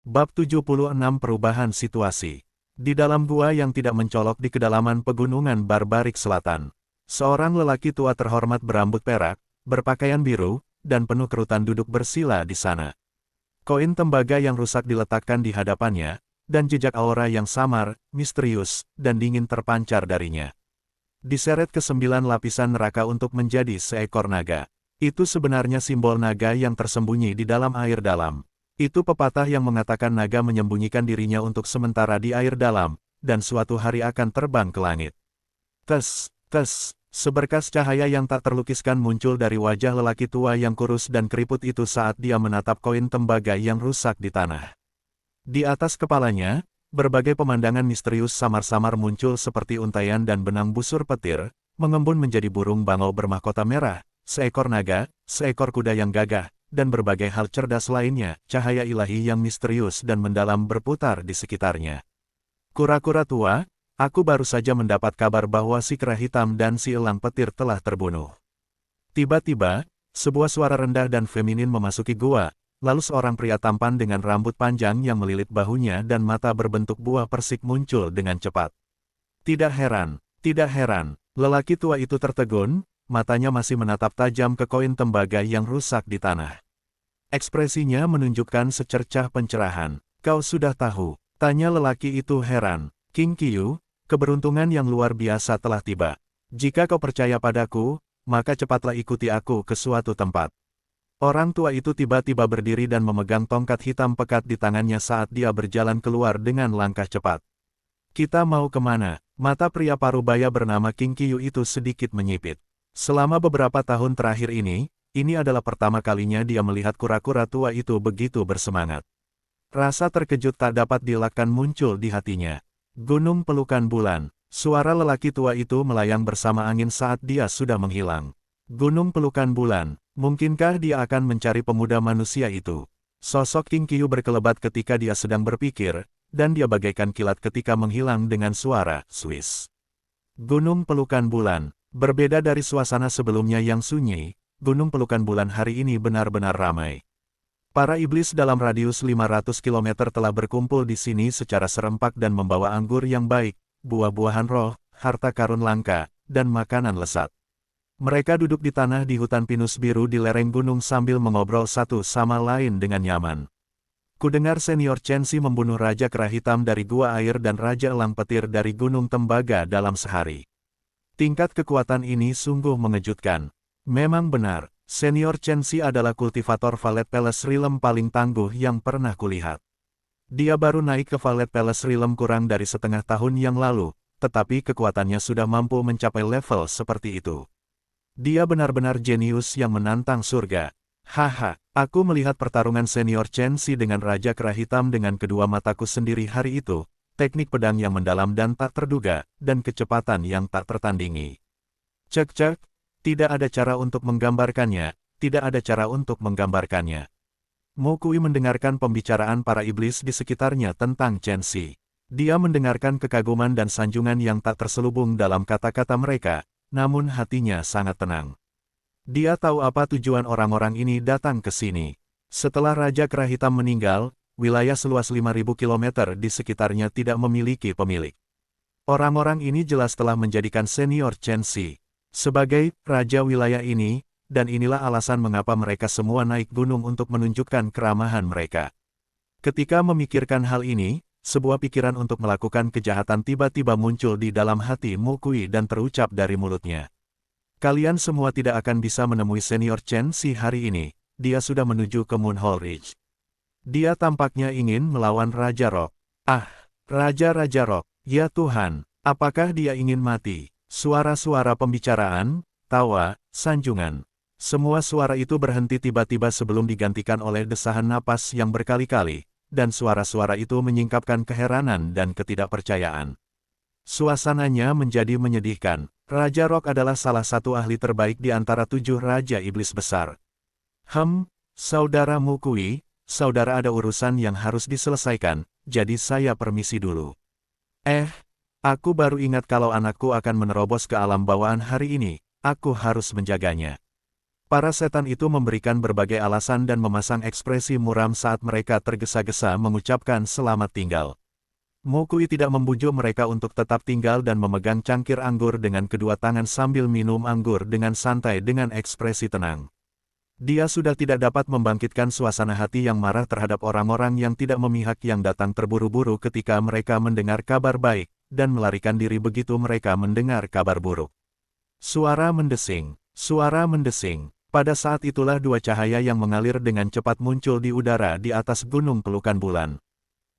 Bab 76 Perubahan Situasi. Di dalam gua yang tidak mencolok di kedalaman pegunungan Barbarik Selatan, seorang lelaki tua terhormat berambut perak, berpakaian biru, dan penuh kerutan duduk bersila di sana. Koin tembaga yang rusak diletakkan di hadapannya, dan jejak aura yang samar, misterius, dan dingin terpancar darinya. Diseret ke 9 lapisan neraka untuk menjadi seekor naga. Itu sebenarnya simbol naga yang tersembunyi di dalam air dalam. Itu pepatah yang mengatakan naga menyembunyikan dirinya untuk sementara di air dalam, dan suatu hari akan terbang ke langit. Tes, tes, seberkas cahaya yang tak terlukiskan muncul dari wajah lelaki tua yang kurus dan keriput itu saat dia menatap koin tembaga yang rusak di tanah. Di atas kepalanya, berbagai pemandangan misterius samar-samar muncul seperti untaian dan benang busur petir, mengembun menjadi burung bangau bermahkota merah, seekor naga, seekor kuda yang gagah, dan berbagai hal cerdas lainnya, cahaya ilahi yang misterius dan mendalam berputar di sekitarnya. Kura-kura tua, aku baru saja mendapat kabar bahwa si kera hitam dan si elang petir telah terbunuh. Tiba-tiba, sebuah suara rendah dan feminin memasuki gua, lalu seorang pria tampan dengan rambut panjang yang melilit bahunya dan mata berbentuk buah persik muncul dengan cepat. Tidak heran, lelaki tua itu tertegun, matanya masih menatap tajam ke koin tembaga yang rusak di tanah. Ekspresinya menunjukkan secercah pencerahan. Kau sudah tahu, tanya lelaki itu heran. King Qiu, keberuntungan yang luar biasa telah tiba. Jika kau percaya padaku, maka cepatlah ikuti aku ke suatu tempat. Orang tua itu tiba-tiba berdiri dan memegang tongkat hitam pekat di tangannya saat dia berjalan keluar dengan langkah cepat. Kita mau kemana? Mata pria parubaya bernama King Qiu itu sedikit menyipit. Selama beberapa tahun terakhir ini adalah pertama kalinya dia melihat kura-kura tua itu begitu bersemangat. Rasa terkejut tak dapat dielakkan muncul di hatinya. Gunung Pelukan Bulan. Suara lelaki tua itu melayang bersama angin saat dia sudah menghilang. Gunung Pelukan Bulan. Mungkinkah dia akan mencari pemuda manusia itu? Sosok King Qiu berkelebat ketika dia sedang berpikir, dan dia bagaikan kilat ketika menghilang dengan suara Swiss. Gunung Pelukan Bulan. Berbeda dari suasana sebelumnya yang sunyi, Gunung Pelukan Bulan hari ini benar-benar ramai. Para iblis dalam radius 500 km telah berkumpul di sini secara serempak dan membawa anggur yang baik, buah-buahan roh, harta karun langka, dan makanan lesat. Mereka duduk di tanah di hutan pinus biru di lereng gunung sambil mengobrol satu sama lain dengan nyaman. Kudengar senior Chen Xi membunuh Raja Kera Hitam dari Gua Air dan Raja Elang Petir dari Gunung Tembaga dalam sehari. Tingkat kekuatan ini sungguh mengejutkan. Memang benar, senior Chen Xi adalah kultivator Valet Palace Realm paling tangguh yang pernah kulihat. Dia baru naik ke Valet Palace Realm kurang dari setengah tahun yang lalu, tetapi kekuatannya sudah mampu mencapai level seperti itu. Dia benar-benar jenius yang menantang surga. Haha, aku melihat pertarungan senior Chen Xi dengan Raja Kera Hitam dengan kedua mataku sendiri hari itu, teknik pedang yang mendalam dan tak terduga, dan kecepatan yang tak tertandingi. Cek-cek. Tidak ada cara untuk menggambarkannya, Mo Kui mendengarkan pembicaraan para iblis di sekitarnya tentang Chen Xi. Dia mendengarkan kekaguman dan sanjungan yang tak terselubung dalam kata-kata mereka, namun hatinya sangat tenang. Dia tahu apa tujuan orang-orang ini datang ke sini. Setelah Raja Kera Hitam meninggal, wilayah seluas 5.000 km di sekitarnya tidak memiliki pemilik. Orang-orang ini jelas telah menjadikan senior Chen Xi sebagai raja wilayah ini, dan inilah alasan mengapa mereka semua naik gunung untuk menunjukkan keramahan mereka. Ketika memikirkan hal ini, sebuah pikiran untuk melakukan kejahatan tiba-tiba muncul di dalam hati Mo Kui dan terucap dari mulutnya. Kalian semua tidak akan bisa menemui senior Chen Xi hari ini, dia sudah menuju ke Moonhole Ridge. Dia tampaknya ingin melawan Raja Rock. Ah, Raja-Raja Rock, ya Tuhan, apakah dia ingin mati? Suara-suara pembicaraan, tawa, sanjungan. Semua suara itu berhenti tiba-tiba sebelum digantikan oleh desahan napas yang berkali-kali, dan suara-suara itu menyingkapkan keheranan dan ketidakpercayaan. Suasananya menjadi menyedihkan. Raja Rock adalah salah satu ahli terbaik di antara 7 Raja Iblis Besar. Saudara Mo Kui, saudara ada urusan yang harus diselesaikan, jadi saya permisi dulu. Aku baru ingat kalau anakku akan menerobos ke alam bawaan hari ini, aku harus menjaganya. Para setan itu memberikan berbagai alasan dan memasang ekspresi muram saat mereka tergesa-gesa mengucapkan selamat tinggal. Mokui tidak membujuk mereka untuk tetap tinggal dan memegang cangkir anggur dengan kedua tangan sambil minum anggur dengan santai dengan ekspresi tenang. Dia sudah tidak dapat membangkitkan suasana hati yang marah terhadap orang-orang yang tidak memihak yang datang terburu-buru ketika mereka mendengar kabar baik, dan melarikan diri begitu mereka mendengar kabar buruk. Suara mendesing, suara mendesing. Pada saat itulah dua cahaya yang mengalir dengan cepat muncul di udara di atas gunung pelukan bulan.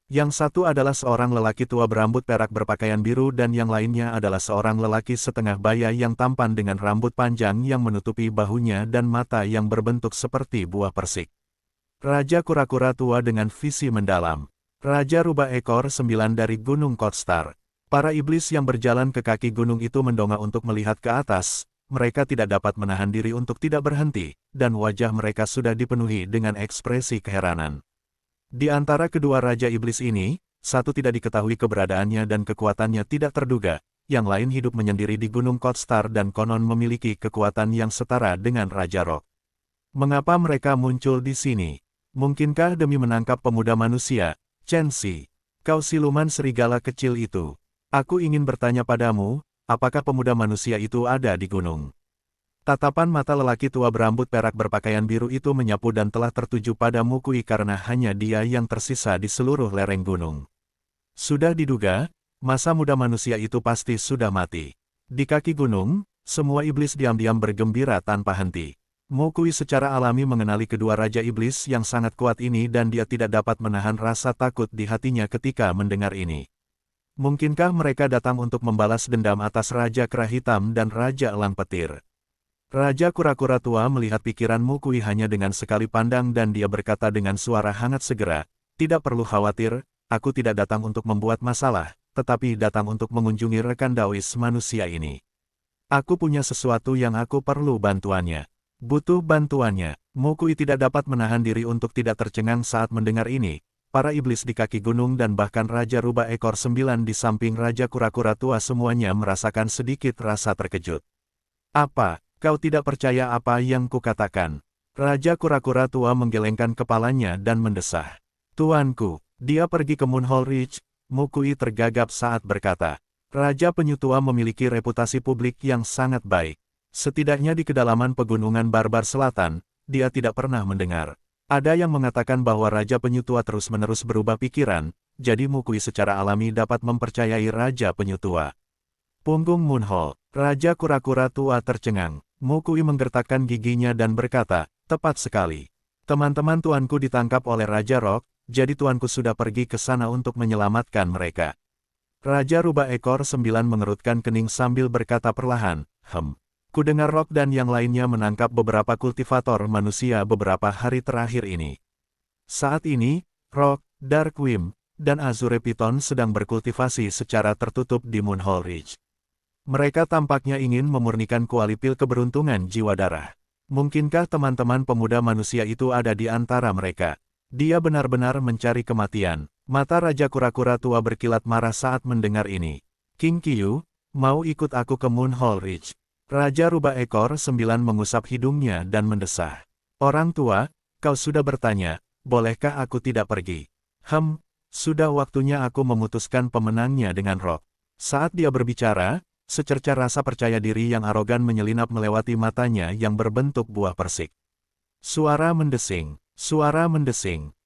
Yang satu adalah seorang lelaki tua berambut perak berpakaian biru dan yang lainnya adalah seorang lelaki setengah baya yang tampan dengan rambut panjang yang menutupi bahunya dan mata yang berbentuk seperti buah persik. Raja kura-kura tua dengan visi mendalam. Raja rubah ekor 9 dari Gunung Kotstar. Para iblis yang berjalan ke kaki gunung itu mendongak untuk melihat ke atas. Mereka tidak dapat menahan diri untuk tidak berhenti, dan wajah mereka sudah dipenuhi dengan ekspresi keheranan. Di antara kedua Raja Iblis ini, satu tidak diketahui keberadaannya dan kekuatannya tidak terduga, yang lain hidup menyendiri di Gunung Kotstar dan konon memiliki kekuatan yang setara dengan Raja Rock. Mengapa mereka muncul di sini? Mungkinkah demi menangkap pemuda manusia, Chen Xi? Kau siluman serigala kecil itu. Aku ingin bertanya padamu, apakah pemuda manusia itu ada di gunung? Tatapan mata lelaki tua berambut perak berpakaian biru itu menyapu dan telah tertuju pada Mokui karena hanya dia yang tersisa di seluruh lereng gunung. Sudah diduga, masa muda manusia itu pasti sudah mati. Di kaki gunung, semua iblis diam-diam bergembira tanpa henti. Mokui secara alami mengenali kedua Raja Iblis yang sangat kuat ini dan dia tidak dapat menahan rasa takut di hatinya ketika mendengar ini. Mungkinkah mereka datang untuk membalas dendam atas Raja Kera Hitam dan Raja Elang Petir? Raja kura-kura tua melihat pikiran Mokui hanya dengan sekali pandang dan dia berkata dengan suara hangat segera, "Tidak perlu khawatir, aku tidak datang untuk membuat masalah, tetapi datang untuk mengunjungi rekan Daois manusia ini. Aku punya sesuatu yang aku perlu bantuannya." Butuh bantuannya. Mokui tidak dapat menahan diri untuk tidak tercengang saat mendengar ini. Para iblis di kaki gunung dan bahkan Raja Rubah ekor 9 di samping Raja Kura-Kura tua semuanya merasakan sedikit rasa terkejut. "Apa, kau tidak percaya apa yang kukatakan?" Raja Kura-Kura tua menggelengkan kepalanya dan mendesah. "Tuanku, dia pergi ke Moonhole Ridge." Mokui tergagap saat berkata. Raja penyu tua memiliki reputasi publik yang sangat baik. Setidaknya di kedalaman pegunungan Barbar Selatan, dia tidak pernah mendengar. Ada yang mengatakan bahwa Raja Penyu Tua terus-menerus berubah pikiran, jadi Mokui secara alami dapat mempercayai Raja Penyu Tua. Punggung Moonhole, Raja Kura-Kura Tua tercengang. Mokui menggertakkan giginya dan berkata, "Tepat sekali. Teman-teman tuanku ditangkap oleh Raja Rock, jadi tuanku sudah pergi ke sana untuk menyelamatkan mereka." Raja Rubah ekor 9 mengerutkan kening sambil berkata perlahan, Kudengar Rock dan yang lainnya menangkap beberapa kultivator manusia beberapa hari terakhir ini. Saat ini, Rock, Darkwim, dan Azure Python sedang berkultivasi secara tertutup di Moonhole Ridge. Mereka tampaknya ingin memurnikan kualipil keberuntungan jiwa darah. Mungkinkah teman-teman pemuda manusia itu ada di antara mereka? Dia benar-benar mencari kematian. Mata Raja Kura-Kura tua berkilat marah saat mendengar ini. "King Qiyu, mau ikut aku ke Moonhole Ridge?" Raja Rubah ekor 9 mengusap hidungnya dan mendesah. "Orang tua, kau sudah bertanya, bolehkah aku tidak pergi?" Sudah waktunya aku memutuskan pemenangnya dengan Rock." Saat dia berbicara, secerca rasa percaya diri yang arogan menyelinap melewati matanya yang berbentuk buah persik. Suara mendesing,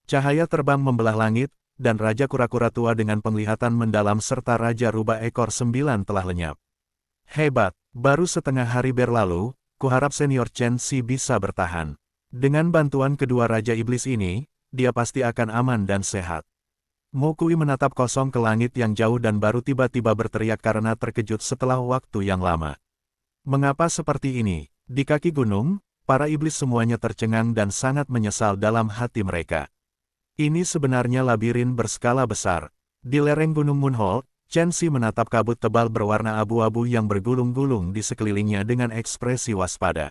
cahaya terbang membelah langit, dan Raja Kura-Kura tua dengan penglihatan mendalam serta Raja Rubah ekor 9 telah lenyap. "Hebat, baru setengah hari berlalu, kuharap senior Chen Xi bisa bertahan. Dengan bantuan kedua Raja Iblis ini, dia pasti akan aman dan sehat." Mokui menatap kosong ke langit yang jauh dan baru tiba-tiba berteriak karena terkejut setelah waktu yang lama. Mengapa seperti ini? Di kaki gunung, para iblis semuanya tercengang dan sangat menyesal dalam hati mereka. Ini sebenarnya labirin berskala besar. Di lereng Gunung Moonhole, Chen Xi menatap kabut tebal berwarna abu-abu yang bergulung-gulung di sekelilingnya dengan ekspresi waspada.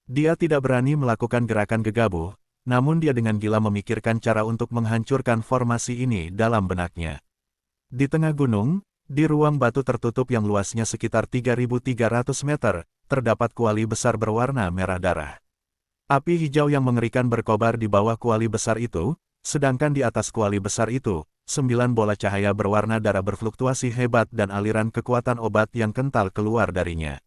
Dia tidak berani melakukan gerakan gegabah, namun dia dengan gila memikirkan cara untuk menghancurkan formasi ini dalam benaknya. Di tengah gunung, di ruang batu tertutup yang luasnya sekitar 3.300 meter, terdapat kuali besar berwarna merah darah. Api hijau yang mengerikan berkobar di bawah kuali besar itu, sedangkan di atas kuali besar itu, 9 bola cahaya berwarna darah berfluktuasi hebat dan aliran kekuatan obat yang kental keluar darinya.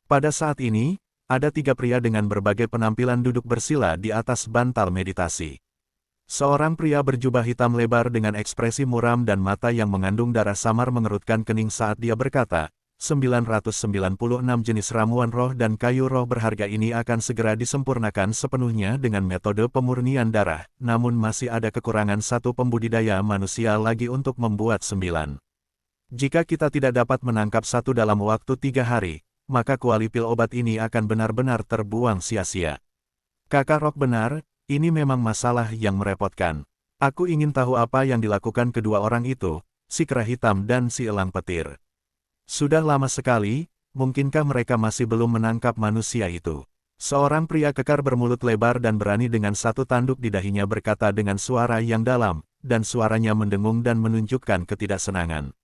Pada saat ini, ada 3 pria dengan berbagai penampilan duduk bersila di atas bantal meditasi. Seorang pria berjubah hitam lebar dengan ekspresi muram dan mata yang mengandung darah samar mengerutkan kening saat dia berkata, 996 jenis ramuan roh dan kayu roh berharga ini akan segera disempurnakan sepenuhnya dengan metode pemurnian darah, namun masih ada kekurangan satu pembudidaya manusia lagi untuk membuat 9. Jika kita tidak dapat menangkap satu dalam waktu 3 hari, maka kuali pil obat ini akan benar-benar terbuang sia-sia. Kakak Rock benar, ini memang masalah yang merepotkan. Aku ingin tahu apa yang dilakukan kedua orang itu, si kera hitam dan si elang petir. Sudah lama sekali, mungkinkah mereka masih belum menangkap manusia itu? Seorang pria kekar bermulut lebar dan berani dengan satu tanduk di dahinya berkata dengan suara yang dalam, dan suaranya mendengung dan menunjukkan ketidaksenangan.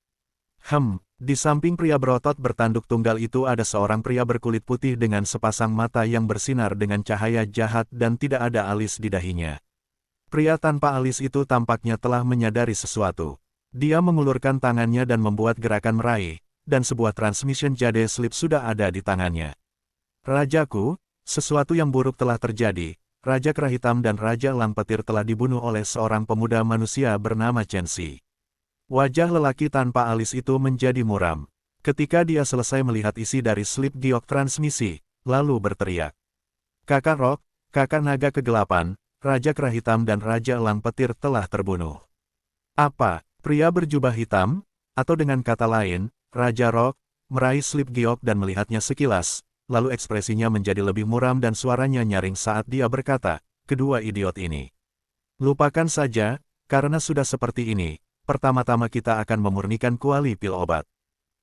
Di samping pria berotot bertanduk tunggal itu ada seorang pria berkulit putih dengan sepasang mata yang bersinar dengan cahaya jahat dan tidak ada alis di dahinya. Pria tanpa alis itu tampaknya telah menyadari sesuatu. Dia mengulurkan tangannya dan membuat gerakan meraih, dan sebuah transmission jade slip sudah ada di tangannya. Rajaku, sesuatu yang buruk telah terjadi. Raja Kera Hitam dan Raja Elang Petir telah dibunuh oleh seorang pemuda manusia bernama Chen Xi. Wajah lelaki tanpa alis itu menjadi muram. Ketika dia selesai melihat isi dari slip giok transmisi, lalu berteriak. Kakak Rock, kakak naga kegelapan, Raja Kera Hitam dan Raja Elang Petir telah terbunuh. Apa, pria berjubah hitam? Atau dengan kata lain, Raja Rock meraih slip giok dan melihatnya sekilas, lalu ekspresinya menjadi lebih muram dan suaranya nyaring saat dia berkata, kedua idiot ini. Lupakan saja, karena sudah seperti ini, pertama-tama kita akan memurnikan kuali pil obat.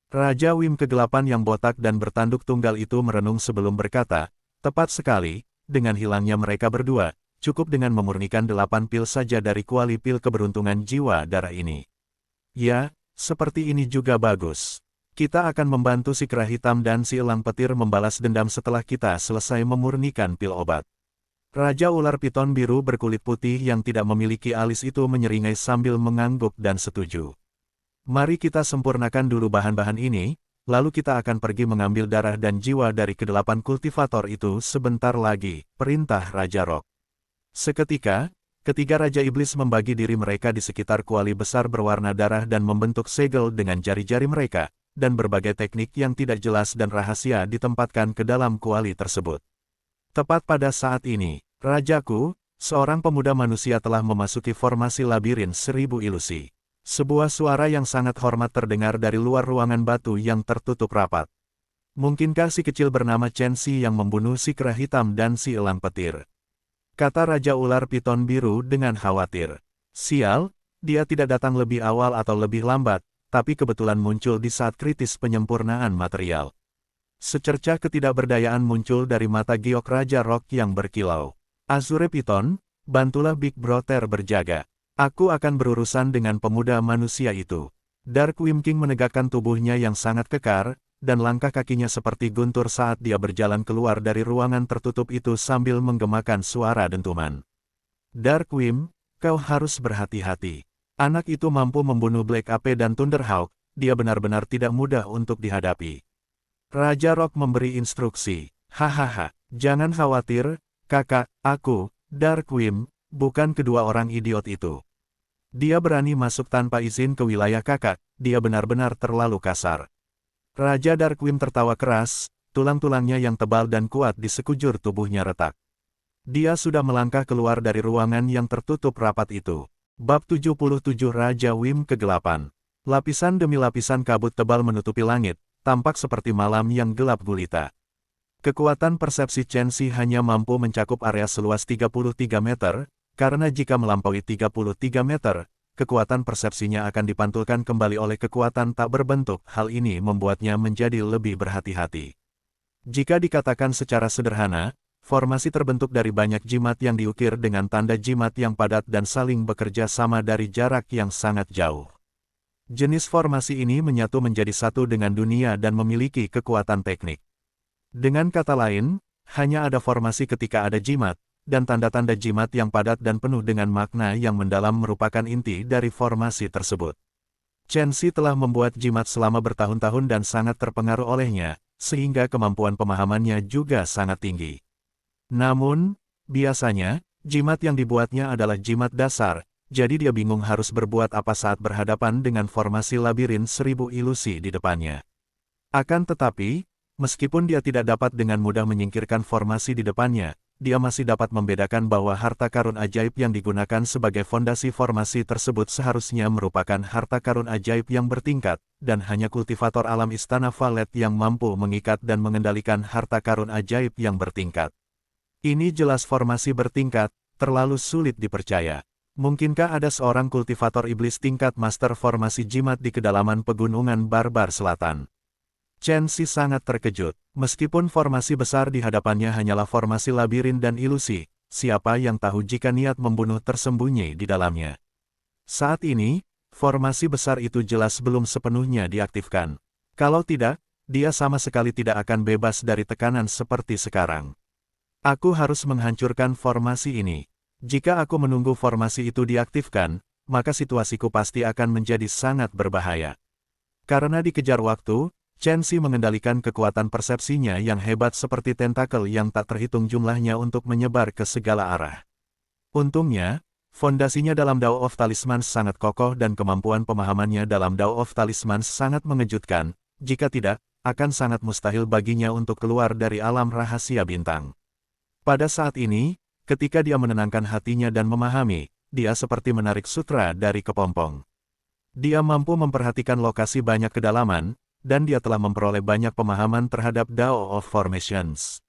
Raja Wim kegelapan yang botak dan bertanduk tunggal itu merenung sebelum berkata, tepat sekali, dengan hilangnya mereka berdua, cukup dengan memurnikan 8 pil saja dari kuali pil keberuntungan jiwa darah ini. Ya, seperti ini juga bagus. Kita akan membantu si kera hitam dan si elang petir membalas dendam setelah kita selesai memurnikan pil obat. Raja ular piton biru berkulit putih yang tidak memiliki alis itu menyeringai sambil mengangguk dan setuju. Mari kita sempurnakan dulu bahan-bahan ini, lalu kita akan pergi mengambil darah dan jiwa dari ke-8 kultivator itu sebentar lagi, perintah Raja Rock. Seketika, ketiga Raja Iblis membagi diri mereka di sekitar kuali besar berwarna darah dan membentuk segel dengan jari-jari mereka, dan berbagai teknik yang tidak jelas dan rahasia ditempatkan ke dalam kuali tersebut. Tepat pada saat ini, Rajaku, seorang pemuda manusia telah memasuki formasi labirin 1000 ilusi. Sebuah suara yang sangat hormat terdengar dari luar ruangan batu yang tertutup rapat. Mungkinkah si kecil bernama Chen Xi yang membunuh si kera hitam dan si elang petir? Kata Raja Ular Piton Biru dengan khawatir. Sial, dia tidak datang lebih awal atau lebih lambat, tapi kebetulan muncul di saat kritis penyempurnaan material. Secercah ketidakberdayaan muncul dari mata giok Raja Rock yang berkilau. Azure Piton, bantulah Big Brother berjaga. Aku akan berurusan dengan pemuda manusia itu. Dark Wim King menegakkan tubuhnya yang sangat kekar, dan langkah kakinya seperti guntur saat dia berjalan keluar dari ruangan tertutup itu sambil menggemakan suara dentuman. Dark Wim, kau harus berhati-hati. Anak itu mampu membunuh Black Ape dan Thunderhawk, dia benar-benar tidak mudah untuk dihadapi. Raja Rock memberi instruksi. Hahaha, jangan khawatir, kakak, aku, Dark Wim, bukan kedua orang idiot itu. Dia berani masuk tanpa izin ke wilayah kakak, dia benar-benar terlalu kasar. Raja Dark Wim tertawa keras, tulang-tulangnya yang tebal dan kuat di sekujur tubuhnya retak. Dia sudah melangkah keluar dari ruangan yang tertutup rapat itu. Bab 77 Raja Wim Kegelapan. Lapisan demi lapisan kabut tebal menutupi langit, tampak seperti malam yang gelap gulita. Kekuatan persepsi Chen Xi hanya mampu mencakup area seluas 33 meter, karena jika melampaui 33 meter, kekuatan persepsinya akan dipantulkan kembali oleh kekuatan tak berbentuk. Hal ini membuatnya menjadi lebih berhati-hati. Jika dikatakan secara sederhana, formasi terbentuk dari banyak jimat yang diukir dengan tanda jimat yang padat dan saling bekerja sama dari jarak yang sangat jauh. Jenis formasi ini menyatu menjadi satu dengan dunia dan memiliki kekuatan teknik. Dengan kata lain, Hanya ada formasi ketika ada jimat, dan tanda-tanda jimat yang padat dan penuh dengan makna yang mendalam merupakan inti dari formasi tersebut. Chen Xi telah membuat jimat selama bertahun-tahun dan sangat terpengaruh olehnya, sehingga kemampuan pemahamannya juga sangat tinggi. Namun, biasanya, jimat yang dibuatnya adalah jimat dasar, jadi dia bingung harus berbuat apa saat berhadapan dengan formasi labirin 1000 ilusi di depannya. Akan tetapi, meskipun dia tidak dapat dengan mudah menyingkirkan formasi di depannya, dia masih dapat membedakan bahwa harta karun ajaib yang digunakan sebagai fondasi formasi tersebut seharusnya merupakan harta karun ajaib yang bertingkat, dan hanya kultivator alam istana Valet yang mampu mengikat dan mengendalikan harta karun ajaib yang bertingkat. Ini jelas formasi bertingkat, terlalu sulit dipercaya. Mungkinkah ada seorang kultivator iblis tingkat master formasi jimat di kedalaman pegunungan barbar selatan? Chen Xi sangat terkejut, meskipun formasi besar di hadapannya hanyalah formasi labirin dan ilusi, siapa yang tahu jika niat membunuh tersembunyi di dalamnya. Saat ini, formasi besar itu jelas belum sepenuhnya diaktifkan. Kalau tidak, dia sama sekali tidak akan bebas dari tekanan seperti sekarang. Aku harus menghancurkan formasi ini. Jika aku menunggu formasi itu diaktifkan, maka situasiku pasti akan menjadi sangat berbahaya. Karena dikejar waktu, Chen Xi mengendalikan kekuatan persepsinya yang hebat seperti tentakel yang tak terhitung jumlahnya untuk menyebar ke segala arah. Untungnya, fondasinya dalam Dao of Talismans sangat kokoh dan kemampuan pemahamannya dalam Dao of Talismans sangat mengejutkan, jika tidak, akan sangat mustahil baginya untuk keluar dari alam rahasia bintang. Pada saat ini, ketika dia menenangkan hatinya dan memahami, dia seperti menarik sutra dari kepompong. Dia mampu memperhatikan lokasi banyak kedalaman, dan dia telah memperoleh banyak pemahaman terhadap Dao of Formations.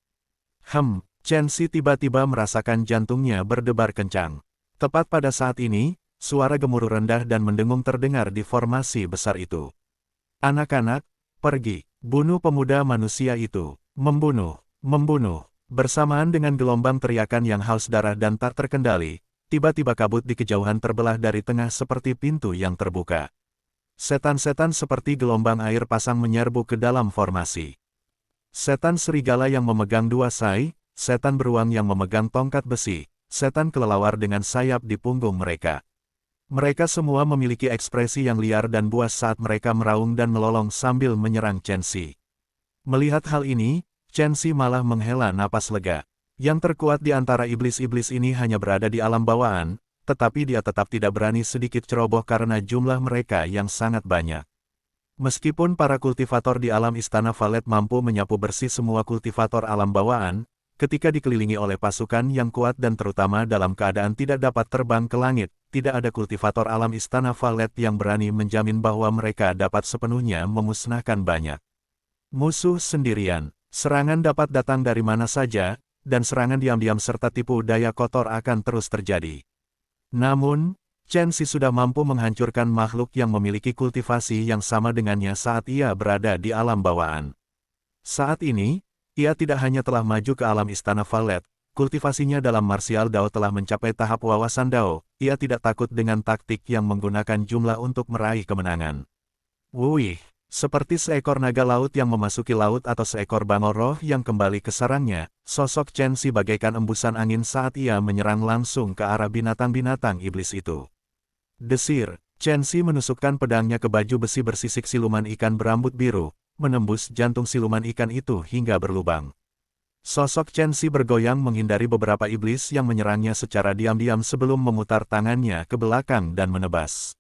Chen Xi tiba-tiba merasakan jantungnya berdebar kencang. Tepat pada saat ini, suara gemuruh rendah dan mendengung terdengar di formasi besar itu. Anak-anak, pergi, bunuh pemuda manusia itu, membunuh, membunuh. Bersamaan dengan gelombang teriakan yang haus darah dan tak terkendali, tiba-tiba kabut di kejauhan terbelah dari tengah seperti pintu yang terbuka. Setan-setan seperti gelombang air pasang menyerbu ke dalam formasi. Setan serigala yang memegang dua sai, setan beruang yang memegang tongkat besi, setan kelelawar dengan sayap di punggung mereka. Mereka semua memiliki ekspresi yang liar dan buas saat mereka meraung dan melolong sambil menyerang Chen Xi. Melihat hal ini, Chen Xi malah menghela napas lega. Yang terkuat di antara iblis-iblis ini hanya berada di alam bawaan, tetapi dia tetap tidak berani sedikit ceroboh karena jumlah mereka yang sangat banyak. Meskipun para kultivator di alam istana Valet mampu menyapu bersih semua kultivator alam bawaan, ketika dikelilingi oleh pasukan yang kuat dan terutama dalam keadaan tidak dapat terbang ke langit, tidak ada kultivator alam istana Valet yang berani menjamin bahwa mereka dapat sepenuhnya memusnahkan banyak musuh sendirian. Serangan dapat datang dari mana saja, dan serangan diam-diam serta tipu daya kotor akan terus terjadi. Namun, Chen Xi sudah mampu menghancurkan makhluk yang memiliki kultivasi yang sama dengannya saat ia berada di alam bawaan. Saat ini, ia tidak hanya telah maju ke alam istana Valet, kultivasinya dalam martial Dao telah mencapai tahap wawasan Dao, ia tidak takut dengan taktik yang menggunakan jumlah untuk meraih kemenangan. Wuih! Seperti seekor naga laut yang memasuki laut atau seekor bangau roh yang kembali ke sarangnya, sosok Chen Xi bagaikan embusan angin saat ia menyerang langsung ke arah binatang-binatang iblis itu. Desir, Chen Xi menusukkan pedangnya ke baju besi bersisik siluman ikan berambut biru, menembus jantung siluman ikan itu hingga berlubang. Sosok Chen Xi bergoyang menghindari beberapa iblis yang menyerangnya secara diam-diam sebelum memutar tangannya ke belakang dan menebas.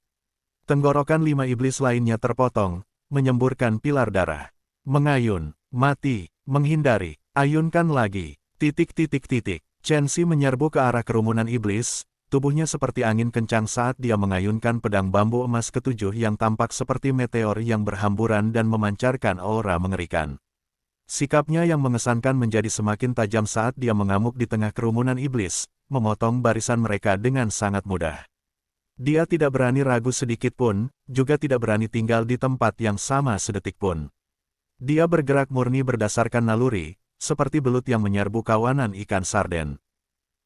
Tenggorokan 5 iblis lainnya terpotong, menyemburkan pilar darah. Mengayun, mati, menghindari, ayunkan lagi, ... Chen Xi menyerbu ke arah kerumunan iblis, tubuhnya seperti angin kencang saat dia mengayunkan pedang bambu emas ketujuh yang tampak seperti meteor yang berhamburan dan memancarkan aura mengerikan. Sikapnya yang mengesankan menjadi semakin tajam saat dia mengamuk di tengah kerumunan iblis, memotong barisan mereka dengan sangat mudah. Dia tidak berani ragu sedikit pun, juga tidak berani tinggal di tempat yang sama sedetik pun. Dia bergerak murni berdasarkan naluri, seperti belut yang menyerbu kawanan ikan sarden.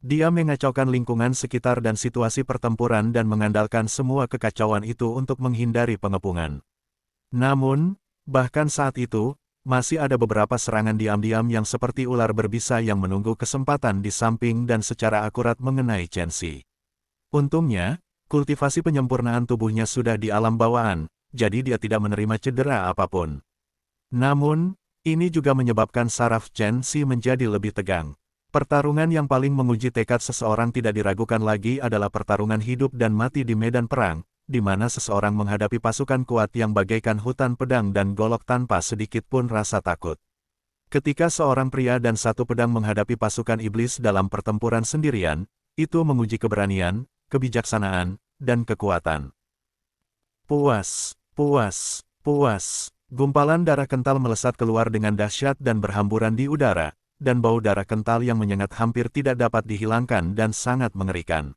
Dia mengacaukan lingkungan sekitar dan situasi pertempuran dan mengandalkan semua kekacauan itu untuk menghindari pengepungan. Namun, bahkan saat itu, masih ada beberapa serangan diam-diam yang seperti ular berbisa yang menunggu kesempatan di samping dan secara akurat mengenai Chen Xi. Untungnya, kultivasi penyempurnaan tubuhnya sudah di alam bawaan, jadi dia tidak menerima cedera apapun. Namun, ini juga menyebabkan saraf Chen Xi menjadi lebih tegang. Pertarungan yang paling menguji tekad seseorang tidak diragukan lagi adalah pertarungan hidup dan mati di medan perang, di mana seseorang menghadapi pasukan kuat yang bagaikan hutan pedang dan golok tanpa sedikit pun rasa takut. Ketika seorang pria dan satu pedang menghadapi pasukan iblis dalam pertempuran sendirian, itu menguji keberanian, kebijaksanaan, dan kekuatan. Puas, puas, puas. Gumpalan darah kental melesat keluar dengan dahsyat dan berhamburan di udara, dan bau darah kental yang menyengat hampir tidak dapat dihilangkan dan sangat mengerikan.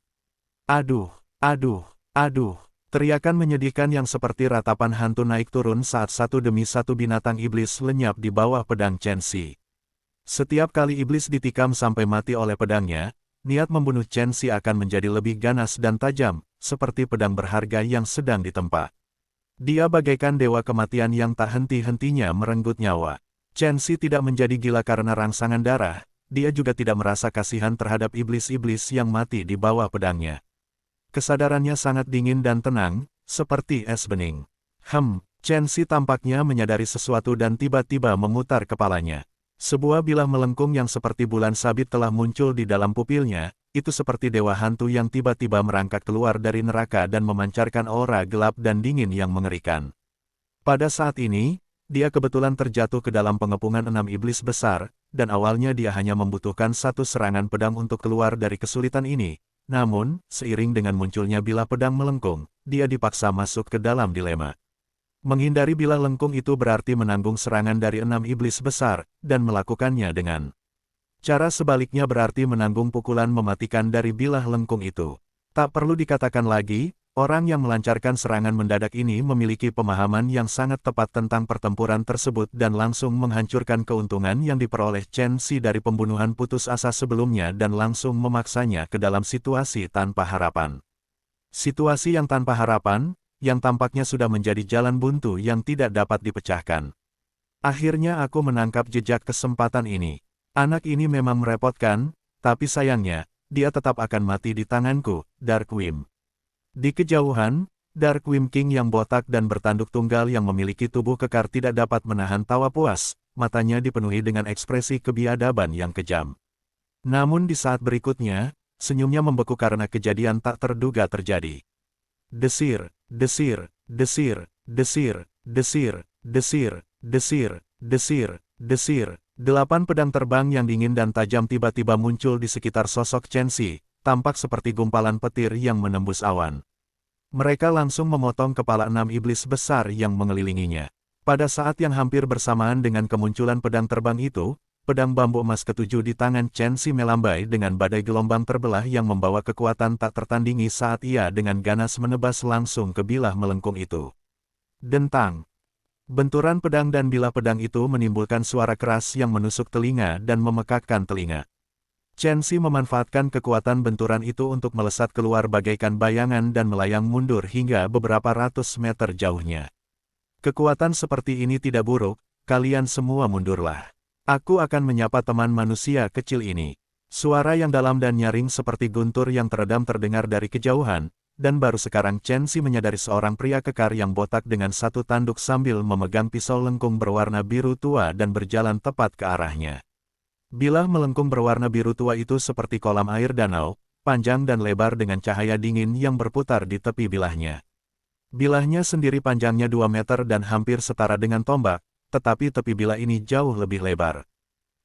Aduh, aduh, aduh. Teriakan menyedihkan yang seperti ratapan hantu naik turun saat satu demi satu binatang iblis lenyap di bawah pedang Chen Xi. Setiap kali iblis ditikam sampai mati oleh pedangnya, niat membunuh Chen Xi akan menjadi lebih ganas dan tajam, seperti pedang berharga yang sedang ditempa. Dia bagaikan dewa kematian yang tak henti-hentinya merenggut nyawa. Chen Xi tidak menjadi gila karena rangsangan darah, dia juga tidak merasa kasihan terhadap iblis-iblis yang mati di bawah pedangnya. Kesadarannya sangat dingin dan tenang, seperti es bening. Chen Xi tampaknya menyadari sesuatu dan tiba-tiba memutar kepalanya. Sebuah bilah melengkung yang seperti bulan sabit telah muncul di dalam pupilnya, itu seperti dewa hantu yang tiba-tiba merangkak keluar dari neraka dan memancarkan aura gelap dan dingin yang mengerikan. Pada saat ini, dia kebetulan terjatuh ke dalam pengepungan 6 iblis besar, dan awalnya dia hanya membutuhkan satu serangan pedang untuk keluar dari kesulitan ini. Namun, seiring dengan munculnya bilah pedang melengkung, dia dipaksa masuk ke dalam dilema. Menghindari bilah lengkung itu berarti menanggung serangan dari 6 iblis besar, dan melakukannya dengan cara sebaliknya berarti menanggung pukulan mematikan dari bilah lengkung itu. Tak perlu dikatakan lagi, orang yang melancarkan serangan mendadak ini memiliki pemahaman yang sangat tepat tentang pertempuran tersebut dan langsung menghancurkan keuntungan yang diperoleh Chen Xi dari pembunuhan putus asa sebelumnya dan langsung memaksanya ke dalam situasi tanpa harapan. Situasi yang tanpa harapan, yang tampaknya sudah menjadi jalan buntu yang tidak dapat dipecahkan. Akhirnya aku menangkap jejak kesempatan ini. Anak ini memang merepotkan, tapi sayangnya, dia tetap akan mati di tanganku, Dark Wim. Di kejauhan, Dark Wim King yang botak dan bertanduk tunggal yang memiliki tubuh kekar tidak dapat menahan tawa puas, matanya dipenuhi dengan ekspresi kebiadaban yang kejam. Namun di saat berikutnya, senyumnya membeku karena kejadian tak terduga terjadi. Desir, desir, desir, desir, desir, desir, desir, desir, desir. 8 pedang terbang yang dingin dan tajam tiba-tiba muncul di sekitar sosok Chen Xi, tampak seperti gumpalan petir yang menembus awan. Mereka langsung memotong kepala 6 iblis besar yang mengelilinginya. Pada saat yang hampir bersamaan dengan kemunculan pedang terbang itu, pedang bambu emas ketujuh di tangan Chen Xi melambai dengan badai gelombang terbelah yang membawa kekuatan tak tertandingi saat ia dengan ganas menebas langsung ke bilah melengkung itu. Dentang. Benturan pedang dan bilah pedang itu menimbulkan suara keras yang menusuk telinga dan memekakkan telinga. Chen Xi memanfaatkan kekuatan benturan itu untuk melesat keluar bagaikan bayangan dan melayang mundur hingga beberapa ratus meter jauhnya. Kekuatan seperti ini tidak buruk, kalian semua mundurlah. Aku akan menyapa teman manusia kecil ini. Suara yang dalam dan nyaring seperti guntur yang teredam terdengar dari kejauhan, dan baru sekarang Chen Xi menyadari seorang pria kekar yang botak dengan satu tanduk sambil memegang pisau lengkung berwarna biru tua dan berjalan tepat ke arahnya. Bilah melengkung berwarna biru tua itu seperti kolam air danau, panjang dan lebar dengan cahaya dingin yang berputar di tepi bilahnya. Bilahnya sendiri panjangnya 2 meter dan hampir setara dengan tombak, tetapi tepi bilah ini jauh lebih lebar.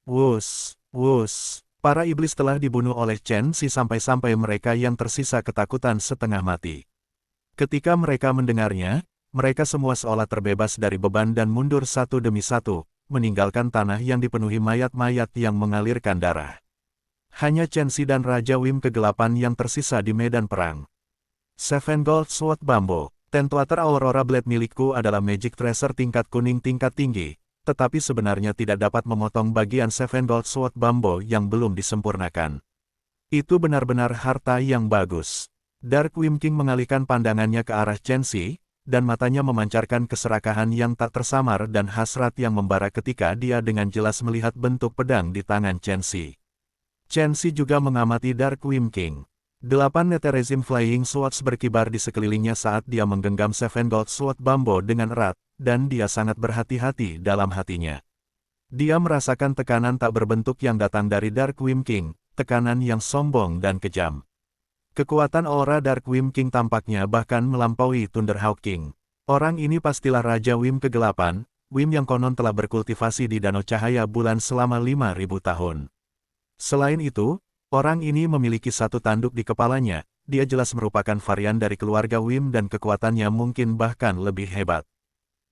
Wus, wus. Para iblis telah dibunuh oleh Chen Xi sampai-sampai mereka yang tersisa ketakutan setengah mati. Ketika mereka mendengarnya, mereka semua seolah terbebas dari beban dan mundur satu demi satu, meninggalkan tanah yang dipenuhi mayat-mayat yang mengalirkan darah. Hanya Chen Xi dan Raja Wim kegelapan yang tersisa di medan perang. Seven Gold Sword Bambo, Tentwater Aurora Blade milikku adalah Magic Treasure tingkat kuning tingkat tinggi. Tetapi sebenarnya tidak dapat memotong bagian Seven Gold Sword Bambo yang belum disempurnakan. Itu benar-benar harta yang bagus. Dark Wim King mengalihkan pandangannya ke arah Chen Xi, dan matanya memancarkan keserakahan yang tak tersamar dan hasrat yang membara ketika dia dengan jelas melihat bentuk pedang di tangan Chen Xi. Chen Xi juga mengamati Dark Wim King. 8 Netherezim Flying Swords berkibar di sekelilingnya saat dia menggenggam Seven Gold Sword Bambo dengan erat, dan dia sangat berhati-hati dalam hatinya. Dia merasakan tekanan tak berbentuk yang datang dari Dark Wim King, tekanan yang sombong dan kejam. Kekuatan aura Dark Wim King tampaknya bahkan melampaui Thunderhawk King. Orang ini pastilah Raja Wim kegelapan, Wim yang konon telah berkultivasi di Danau Cahaya Bulan selama 5.000 tahun. Selain itu, orang ini memiliki satu tanduk di kepalanya, dia jelas merupakan varian dari keluarga Wim dan kekuatannya mungkin bahkan lebih hebat.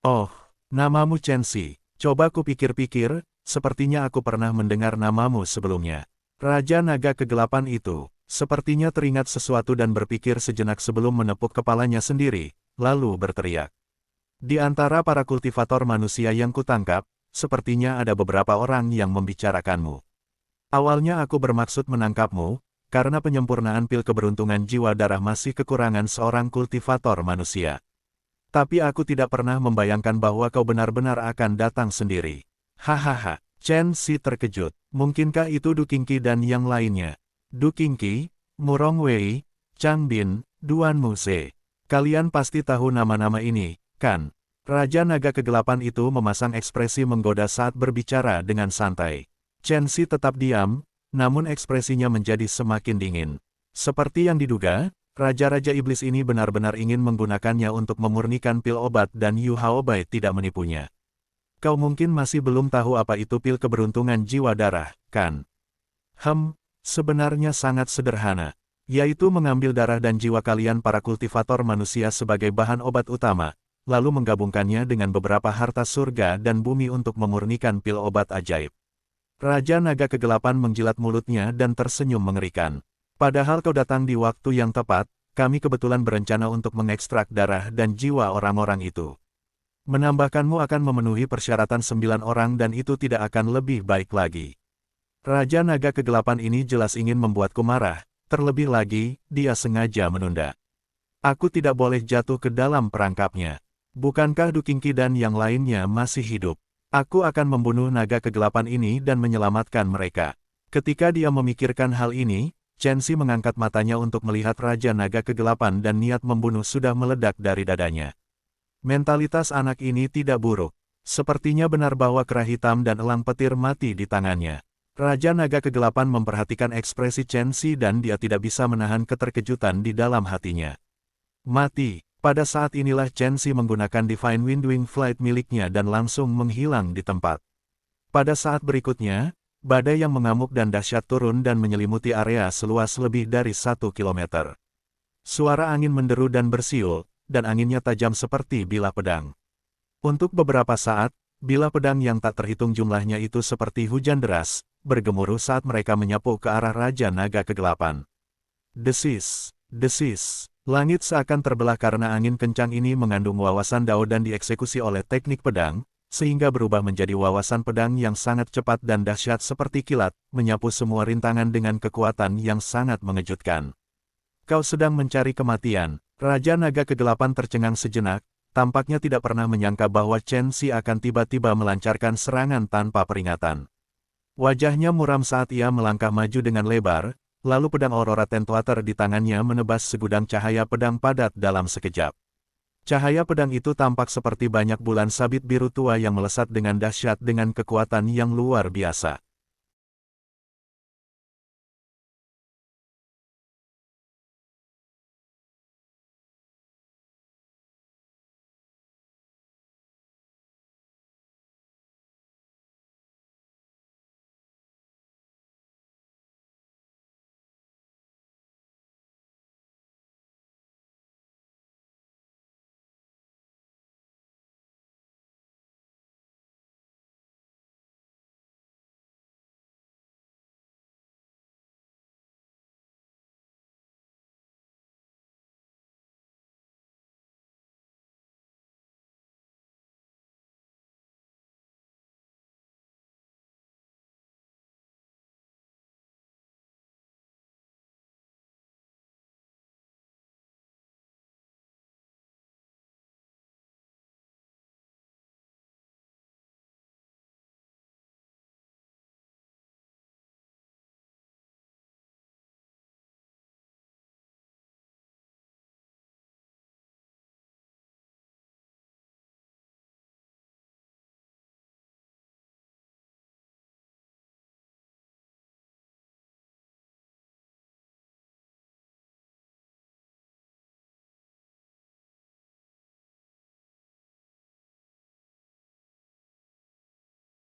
Oh, namamu Chen Xi. Coba kupikir-pikir, sepertinya aku pernah mendengar namamu sebelumnya. Raja Naga Kegelapan itu, sepertinya teringat sesuatu dan berpikir sejenak sebelum menepuk kepalanya sendiri, lalu berteriak. Di antara para kultivator manusia yang kutangkap, sepertinya ada beberapa orang yang membicarakanmu. Awalnya aku bermaksud menangkapmu, karena penyempurnaan pil keberuntungan jiwa darah masih kekurangan seorang kultivator manusia. Tapi aku tidak pernah membayangkan bahwa kau benar-benar akan datang sendiri. Hahaha, Chen Xi terkejut. Mungkinkah itu Du Qingqi dan yang lainnya? Du Qingqi, Murong Wei, Chang Bin, Duan Muze. Kalian pasti tahu nama-nama ini, kan? Raja Naga Kegelapan itu memasang ekspresi menggoda saat berbicara dengan santai. Chen Xi tetap diam, namun ekspresinya menjadi semakin dingin. Seperti yang diduga, Raja-Raja Iblis ini benar-benar ingin menggunakannya untuk memurnikan pil obat dan Yu Haobai tidak menipunya. Kau mungkin masih belum tahu apa itu pil keberuntungan jiwa darah, kan? Sebenarnya sangat sederhana, yaitu mengambil darah dan jiwa kalian para kultivator manusia sebagai bahan obat utama, lalu menggabungkannya dengan beberapa harta surga dan bumi untuk memurnikan pil obat ajaib. Raja Naga Kegelapan menjilat mulutnya dan tersenyum mengerikan. Padahal kau datang di waktu yang tepat, kami kebetulan berencana untuk mengekstrak darah dan jiwa orang-orang itu. Menambahkanmu akan memenuhi persyaratan 9 orang dan itu tidak akan lebih baik lagi. Raja Naga Kegelapan ini jelas ingin membuatku marah, terlebih lagi, dia sengaja menunda. Aku tidak boleh jatuh ke dalam perangkapnya. Bukankah Du Qingqi dan yang lainnya masih hidup? Aku akan membunuh naga kegelapan ini dan menyelamatkan mereka. Ketika dia memikirkan hal ini, Chen Xi mengangkat matanya untuk melihat Raja Naga Kegelapan dan niat membunuh sudah meledak dari dadanya. Mentalitas anak ini tidak buruk. Sepertinya benar bahwa kerah hitam dan elang petir mati di tangannya. Raja Naga Kegelapan memperhatikan ekspresi Chen Xi dan dia tidak bisa menahan keterkejutan di dalam hatinya. Mati. Pada saat inilah Chen Xi menggunakan Divine Windwing Flight miliknya dan langsung menghilang di tempat. Pada saat berikutnya, badai yang mengamuk dan dahsyat turun dan menyelimuti area seluas lebih dari 1 kilometer. Suara angin menderu dan bersiul, dan anginnya tajam seperti bilah pedang. Untuk beberapa saat, bilah pedang yang tak terhitung jumlahnya itu seperti hujan deras, bergemuruh saat mereka menyapu ke arah Raja Naga Kegelapan. Desis, desis. Langit seakan terbelah karena angin kencang ini mengandung wawasan Dao dan dieksekusi oleh teknik pedang, sehingga berubah menjadi wawasan pedang yang sangat cepat dan dahsyat seperti kilat, menyapu semua rintangan dengan kekuatan yang sangat mengejutkan. Kau sedang mencari kematian. Raja Naga Kegelapan tercengang sejenak, tampaknya tidak pernah menyangka bahwa Chen Xi akan tiba-tiba melancarkan serangan tanpa peringatan. Wajahnya muram saat ia melangkah maju dengan lebar, lalu pedang Aurora Tentwater di tangannya menebas segudang cahaya pedang padat dalam sekejap. Cahaya pedang itu tampak seperti banyak bulan sabit biru tua yang melesat dengan dahsyat dengan kekuatan yang luar biasa.